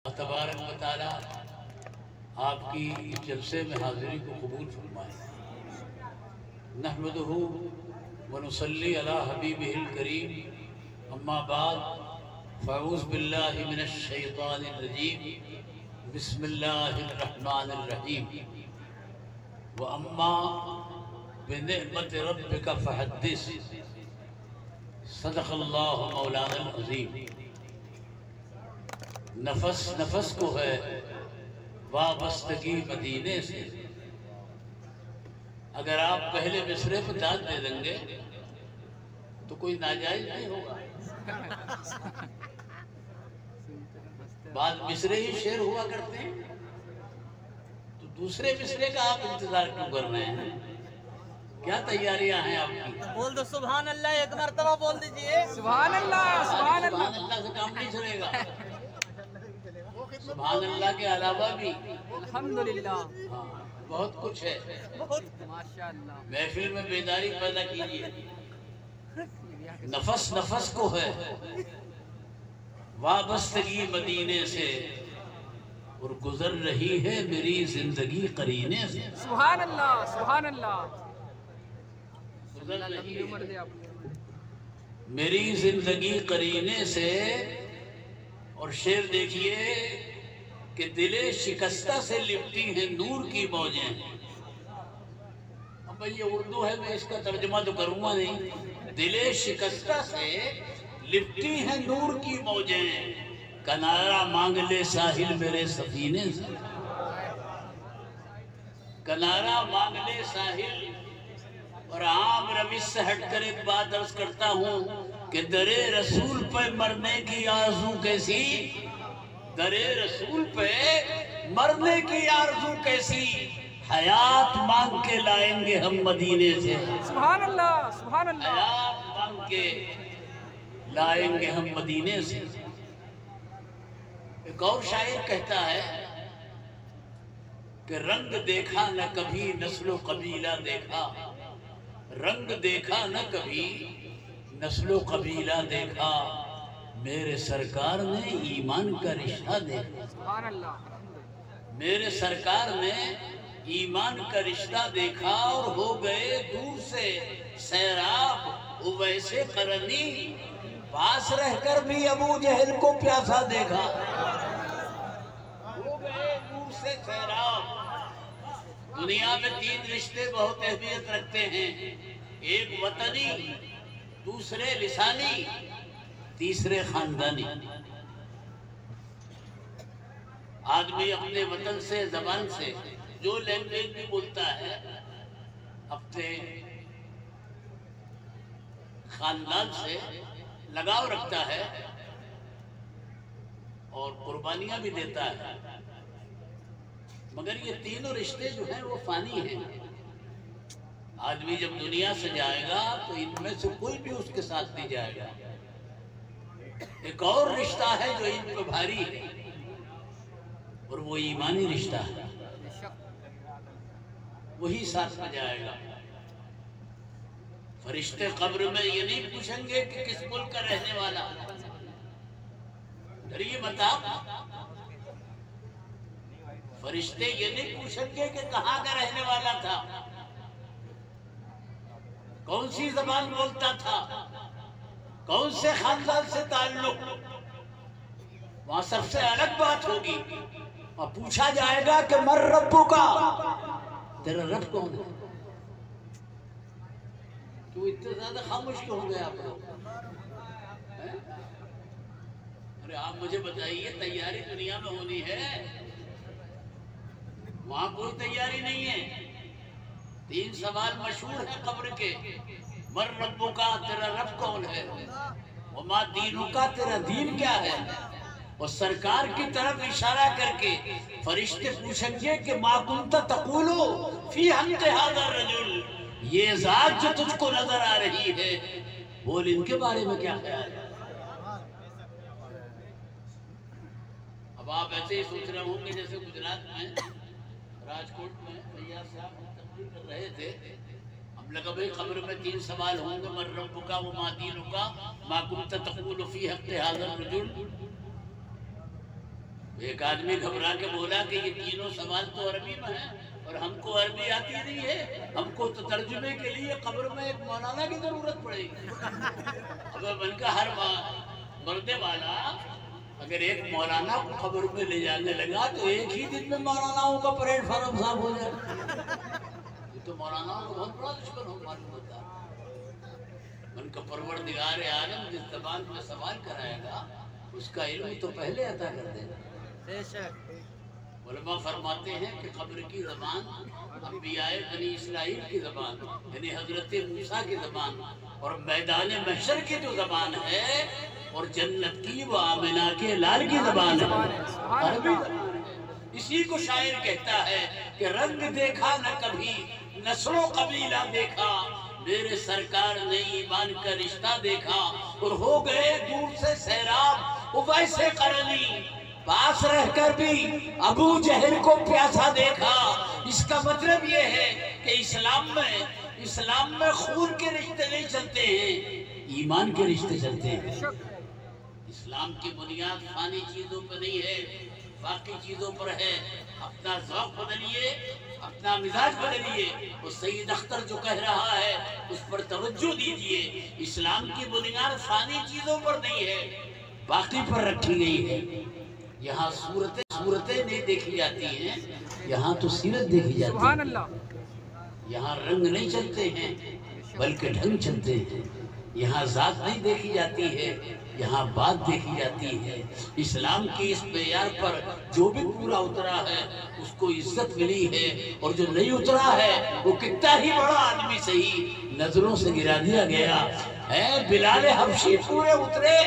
اللہ تبارک و تعالی آپ کی اس جلسے میں حاضری کو قبول فرمائے۔ نحمدہ ونصلی علی حبیبہ الکریم، اما بعد فاعوذ باللہ من الشیطان الرجیم، بسم اللہ الرحمن الرحیم۔ وَأَمَّا بِنِعْمَةِ رَبِّكَ فَحَدِّثْ، صدق اللہ مولانا العظیم۔ نفس کو ہے وابستگی مدینے سے۔ اگر آپ پہلے مصرے پہ داد دے دیں گے تو کوئی ناجائز نہیں ہوگا۔ بعض مصرے ہی شعر ہوا کرتے ہیں تو دوسرے مصرے کا آپ انتظار کیوں کر رہے ہیں؟ کیا تیاریاں ہیں آپ کی؟ بول دو سبحان اللہ، ایک مرتبہ بول دیجئے سبحان اللہ، سبحان اللہ۔ سبحان اللہ سے کام نہیں چلے گا۔ سبحان اللہ کے علاوہ بھی الحمدللہ بہت کچھ ہے۔ ماشاءاللہ۔ محفل میں بیداری پیدا کیجیے۔ نفس کو ہے وابستگی مدینے سے، اور گزر رہی ہے میری زندگی قرینے سے۔ سبحان اللہ، سبحان اللہ۔ گزر رہی ہے عمر دے آپ میری زندگی قرینے سے۔ اور شعر دیکھیے کہ دل شکستہ سے لپٹی ہیں نور کی موجیں۔ اب یہ اردو ہے، میں اس کا ترجمہ تو کروں گا نہیں۔ دل شکستہ سے لپٹی ہیں نور کی موجیں، کنارہ مانگ لے ساحل میرے سفینے سے۔ کنارہ مانگ لے ساحل۔ اور عام روش سے ہٹ کر ایک بات عرض کرتا ہوں کہ در رسول پہ مرنے کی آرزو کیسی، در رسول پہ مرنے کی آرزو کیسی، حیات مانگ کے لائیں گے ہم مدینے سے۔ سبحان اللہ، سبحان اللہ۔ حیات مانگ کے لائیں گے ہم مدینے سے۔ ایک اور شاعر کہتا ہے کہ رنگ دیکھا نہ کبھی نسل و قبیلہ دیکھا، رنگ دیکھا نہ کبھی نسل و قبیلہ دیکھا، میرے سرکار نے ایمان کا رشتہ دیکھا۔ سبحان اللہ۔ میرے سرکار نے ایمان کا رشتہ دیکھا، اور ہو گئے دور سے سیراب اویسے قرنی، پاس رہ کر بھی ابو جہل کو پیاسا دیکھا۔ ہو گئے دور سے سیراب۔ دنیا میں تین رشتے بہت اہمیت رکھتے ہیں، ایک وطنی، دوسرے لسانی، تیسرے خاندانی۔ آدمی اپنے وطن سے، زبان سے، جو لینگویج بھی بولتا ہے، اپنے خاندان سے لگاؤ رکھتا ہے اور قربانیاں بھی دیتا ہے، مگر یہ تینوں رشتے جو ہیں وہ فانی ہیں۔ آدمی جب دنیا سے جائے گا تو ان میں سے کوئی بھی اس کے ساتھ نہیں جائے گا۔ ایک اور رشتہ ہے جو ان پہ بھاری ہے، اور وہ ایمانی رشتہ ہے، وہی ساتھ میں جائے گا۔ فرشتے قبر میں یہ نہیں پوچھیں گے کہ کس ملک کا رہنے والا، ڈریے مت آپ۔ فرشتے یہ نہیں پوچھیں گے کہ کہاں کا رہنے والا تھا، کون سی زبان بولتا تھا، کون سے خاندان سے تعلق۔ وہاں سب سے الگ بات ہوگی، اور پوچھا جائے گا کہ مر ربو کا، تیرا رب کون ہے؟ کیوں اتنے زیادہ خاموش کیوں ہو گئے آپ لوگ؟ ارے آپ مجھے بتائیے، تیاری دنیا میں ہونی ہے، وہاں کوئی تیاری نہیں ہے۔ تین سوال مشہور ہے قبر کے، مر ربو کا، تیرا رب کون ہے، وما دینو کا، تیرا دین کیا ہے۔ اور سرکار کی طرف اشارہ کر کے فرشتے پوچھیں گے کہ ما کنت تقولو فی حق ھذا الرجل، یہ ذات جو تجھ کو نظر آ رہی ہے، بول ان کے بارے میں کیا خیال ہے۔ اب آپ ایسے ہی سوچ رہے ہوں گے جیسے گجرات میں راجکوٹ میں فیاض صاحب تقریر کر رہے تھے، ہم لگا بھئی قبر میں تین سوال ہوں گے، من ربک وما دینک ما کنت تقول فی حق ھذا الرجل۔ ایک آدمی گھبرا کے بولا کہ یہ تینوں سوال تو عربی میں ہیں اور ہم کو عربی آتی نہیں ہے، ہم کو تو ترجمے کے لیے قبر میں ایک مولانا کی ضرورت پڑے گی۔ اب ان کا ہر مرنے والا اگر ایک مولانا کو قبر میں لے جانے لگا تو ایک ہی دن میں مولاناؤں کا پلیٹ فارم صاف ہو جائے۔ یہ تو مولاناؤں کو بہت بڑا دشمن ہو معلوم ہوتا ہے۔ ان کا پروردگار عالم جس زبان میں سوال کرائے گا اس کا علم تو پہلے عطا کر دے گا۔ علماء فرماتے ہیں کہ قبر کی زبان انبیاء بنی اسرائیل کی زبان یعنی حضرت موسیٰ کی زبان اور میدان محشر کی جو زبان ہے اور جنت کی وہ آمنہ کے لال کی زبان ہے، عربی زبان ہے۔ اسی کو شاعر کہتا ہے کہ رنگ دیکھا نہ کبھی نسل و قبیلہ دیکھا، میرے سرکار نے ایمان کا رشتہ دیکھا اور ہو گئے دور سے سیراب ویسے قرنی، پاس رہ کر بھی ابو جہل کو پیاسا دیکھا۔ اس کا مطلب یہ ہے کہ اسلام میں خون کے رشتے نہیں چلتے ہیں، ایمان کے رشتے چلتے ہیں۔ اسلام کی بنیاد فانی چیزوں پر نہیں ہے، باقی چیزوں پر ہے۔ اپنا ذوق بدلیے، اپنا مزاج بدلیے۔ وہ سید اختر جو کہہ رہا ہے اس پر توجہ دیجئے۔ اسلام کی بنیاد فانی چیزوں پر نہیں ہے، باقی پر رکھی گئی ہے۔ یہاں صورتیں نہیں دیکھی جاتی ہیں، یہاں تو سیرت دیکھی جاتی ہے۔ سبحان اللہ۔ یہاں رنگ نہیں چلتے ہیں بلکہ ڈھنگ چلتے ہیں۔ یہاں ذات نہیں دیکھی جاتی ہے، یہاں بات دیکھی جاتی ہے۔ اسلام کی اس معیار پر جو بھی پورا اترا ہے اس کو عزت ملی ہے، اور جو نہیں اترا ہے وہ کتنا ہی بڑا آدمی صحیح نظروں سے گرا دیا گیا ہے۔ بلال حبشی پورے اترے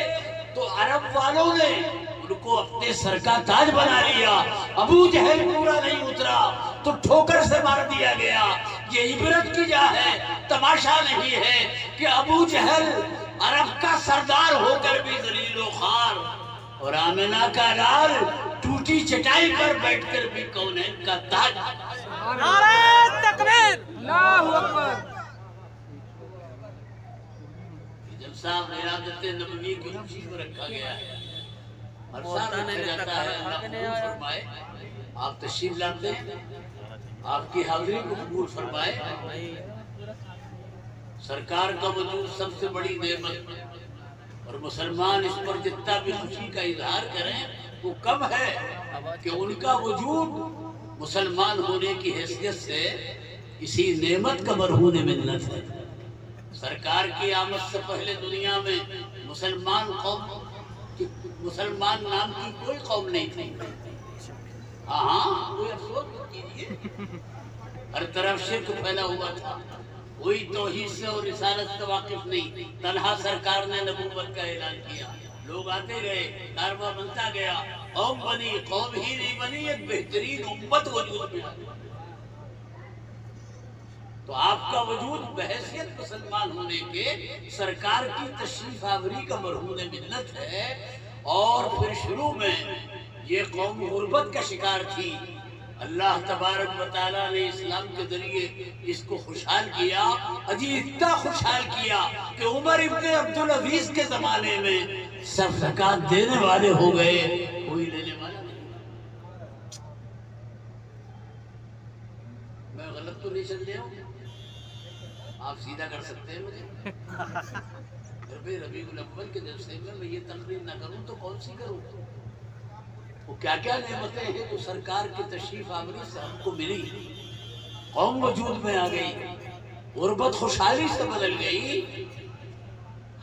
تو عرب والوں نے ان کو اپنے سر کا تاج بنا لیا۔ ابو جہل پورا نہیں اترا تو ٹھوکر سے مار دیا گیا۔ یہ عبرت کی جا ہے، تماشا نہیں ہے کہ ابو جہل عرب کا سردار ہو کر بھی ذلیل و خوار اور آمنہ کا لال ٹوٹی چٹائی پر بیٹھ کر بھی کونین کا تاج۔ نعرہ تکبیر! اللہ اکبر۔ جلسہ ولادت نبوی کی خوشی میں رکھا گیا ہے، ہر سال رکھا جاتا ہے۔ اللہ قبول فرمائے، آپ تشریف لاتے ہیں، آپ کی حاضری کو قبول فرمائے۔ سرکار کا وجود سب سے بڑی نعمت، اور مسلمان اس پر جتنا بھی خوشی کا اظہار کریں وہ کم ہے کہ ان کا وجود مسلمان ہونے کی حیثیت سے اسی نعمت کا مرہون منت ہے۔ سرکار کی آمد سے پہلے دنیا میں مسلمان نام کی کوئی قوم نہیں تھی۔ ہاں کوئی افسوس مت کیجیے، ہر طرف شرک پھیلا ہوا تھا، کوئی توحید سے اور رسالت سے واقف نہیں۔ طلحہ سرکار نے نبوت کا اعلان کیا، لوگ آتے گئے، کارواں بنتا گیا، قوم بنی، قوم ہی نہیں بنی، ایک بہترین امت وجود میں۔ تو آپ کا وجود بحیثیت مسلمان ہونے کے سرکار کی تشریف آوری کا مرہون منت ہے۔ اور پھر شروع میں یہ قوم غربت کا شکار تھی، اللہ تبارک و تعالیٰ نے اسلام کے ذریعے اس کو خوشحال کیا، اتنا خوشحال کیا کہ عمر ابن عبدالعزیز کے زمانے میں سب زکوٰۃ دینے والے ہو گئے، کوئی لینے والا نہیں۔ میں غلط تو نہیں چل رہا ہوں؟ آپ سیدھا کر سکتے ہیں مجھے؟ ربیع الاول کے جلسے میں یہ تقریر نہ کروں تو کون سی کروں؟ وہ کیا کیا نعمتیں ہیں جو سرکار کی تشریف آوری سے ہم کو ملی۔ قوم وجود میں آ گئی، غربت خوشحالی سے بدل گئی۔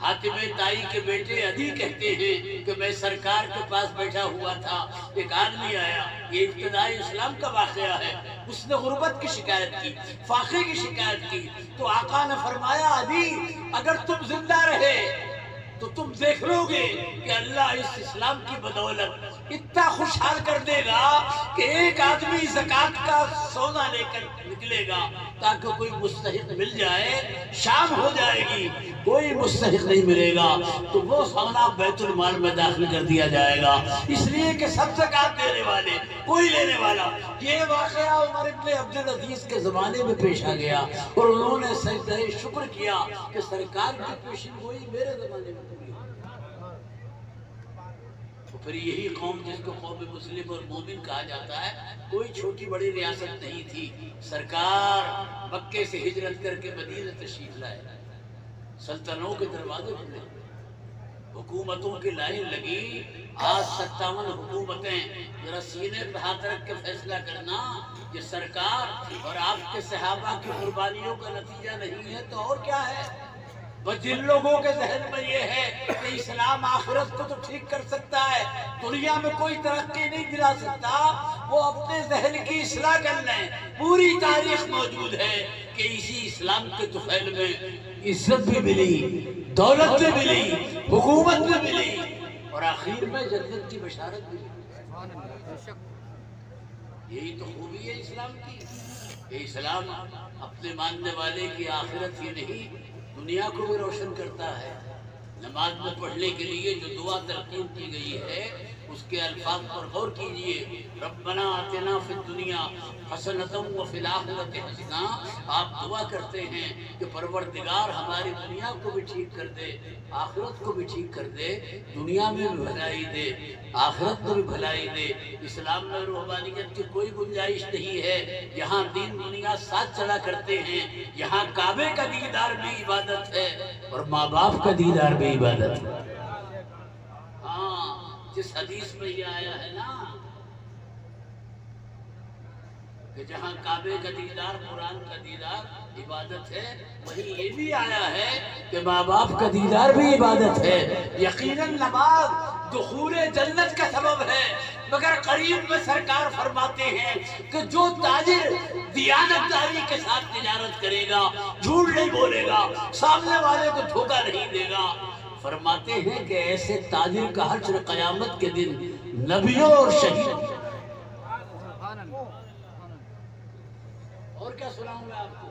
حاتم طائی کے بیٹے عدی کہتے ہیں کہ میں سرکار کے پاس بیٹھا ہوا تھا، ایک آدمی آیا، یہ ابتدائی اسلام کا واقعہ ہے، اس نے غربت کی شکایت کی، فاقے کی شکایت کی، تو آقا نے فرمایا عدی اگر تم زندہ رہے تو تم دیکھ لو گے کہ اللہ اس اسلام کی بدولت اتنا خوشحال کر دے گا کہ ایک آدمی زکوٰۃ کا سونا لے کر نکلے گا تاکہ کوئی مستحق مل جائے، شام ہو جائے گی کوئی مستحق نہیں ملے گا تو وہ سونا بیت المال میں داخل کر دیا جائے گا، اس لیے کہ سب زکوٰۃ دینے والے کوئی لینے والا۔ یہ واقعہ عمر ابن عبدالعزیز کے زمانے میں پیش آ گیا اور انہوں نے سجدہ شکر کیا کہ سرکار کی پیشن گوئی میرے زمانے میں پوری ہو۔ پھر یہی قوم جس کو قوم مسلم اور مومن کہا جاتا ہے، کوئی چھوٹی بڑی ریاست نہیں تھی، سرکار مکے سے ہجرت کر کے مدینہ تشریف لائے، سلطنتوں کے دروازے کھلے، حکومتوں کی لائن لگی۔ آج 57 حکومتیں، ذرا سینے پہ ہاتھ رکھ کے فیصلہ کرنا، یہ سرکار اور آپ کے صحابہ کی قربانیوں کا نتیجہ نہیں ہے تو اور کیا ہے؟ بس جن لوگوں کے ذہن میں یہ ہے کہ اسلام آخرت کو تو ٹھیک کر سکتا ہے، دنیا میں کوئی ترقی نہیں دلا سکتا، وہ اپنے ذہن کی اصلاح کر لیں۔ پوری تاریخ موجود ہے کہ اسی اسلام کے طفیل میں عزت بھی ملی، دولت بھی ملی، حکومت بھی ملی، اور آخر میں جنت کی بشارت بھی ملی۔ یہی تو خوبی ہے اسلام کی، کہ اسلام اپنے ماننے والے کی آخرت ہی نہیں دنیا کو بھی روشن کرتا ہے۔ نماز میں پڑھنے کے لیے جو دعا تلقین کی گئی ہے اس کے الفاظ پر غور کیجئے۔ ربنا آتنا فی الدنیا حسنۃ وفی الآخرۃ حسنہ۔ آپ دعا کرتے ہیں کہ پروردگار ہماری دنیا کو بھی ٹھیک کر دے، آخرت کو بھی ٹھیک کر دے، دنیا میں بھی بھلائی دے، آخرت میں بھی بھلائی دے۔ اسلام میں روحانیت کی کوئی گنجائش نہیں ہے، یہاں دین دنیا ساتھ چلا کرتے ہیں، یہاں کعبے کا دیدار بھی عبادت ہے اور ماں باپ کا دیدار بھی عبادت ہے۔ ہاں، جس حدیث میں یہ آیا ہے نا کہ جہاں کعبے کا دیدار، قرآن کا دیدار عبادت ہے، وہیں یہ بھی آیا ہے کہ ماں باپ کا دیدار بھی عبادت ہے۔ یقیناً نماز دخول جنت کا سبب ہے، مگر قریب میں سرکار فرماتے ہیں کہ جو تاجر دیانتداری کے ساتھ تجارت کرے گا، جھوٹ نہیں بولے گا، سامنے والے کو دھوکہ نہیں دے گا، فرماتے ہیں کہ ایسے تاجر کا حشر قیامت کے دن نبیوں اور شہید۔ اور کیا سناؤں میں آپ کو؟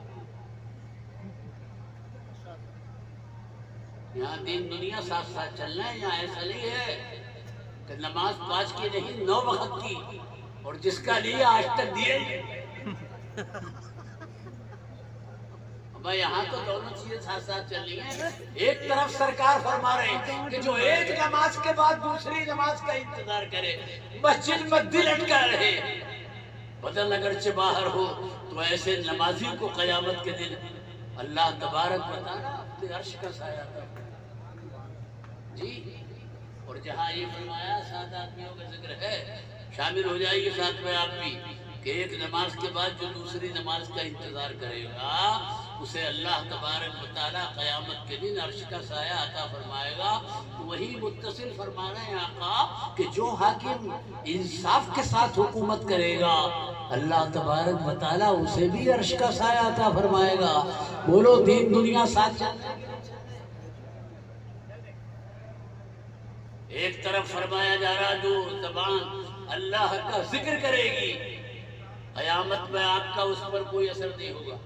یہاں دین دنیا ساتھ ساتھ چلنا ہے، یہاں ایسا نہیں ہے کہ نماز 5 کی نہیں 9 وقت کی، اور جس کا لیے آج تک دیے۔ یہاں تو دونوں چیزیں ساتھ ساتھ چل رہی ہیں۔ ایک طرف سرکار فرما رہے ہیں کہ جو ایک نماز کے بعد دوسری نماز کا انتظار کرے، مسجد میں دل اٹکا رہے، بدن اگرچہ باہر ہو، تو ایسے نمازی کو قیامت کے دن اللہ تبارک و تعالیٰ اپنے عرش کا سایہ عطا فرمائے۔ جی، اور جہاں یہ فرمایا 7 آدمیوں کا ذکر ہے، شامل ہو جائیے ساتھ میں آپ بھی، کہ ایک نماز کے بعد جو دوسری نماز کا انتظار کرے گا اسے اللہ تبارک و تعالیٰ قیامت کے دن عرش کا سایہ عطا فرمائے گا۔ وہی متصل فرما رہے ہیں آقا کہ جو حاکم انصاف کے ساتھ حکومت کرے گا اللہ تبارک و تعالیٰ اسے بھی عرش کا سایہ عطا فرمائے گا۔ بولو دین دنیا ساتھ چلنا۔ ایک طرف فرمایا جا رہا جو زبان اللہ کا ذکر کرے گی قیامت میں آپ کا اس پر کوئی اثر نہیں ہوگا۔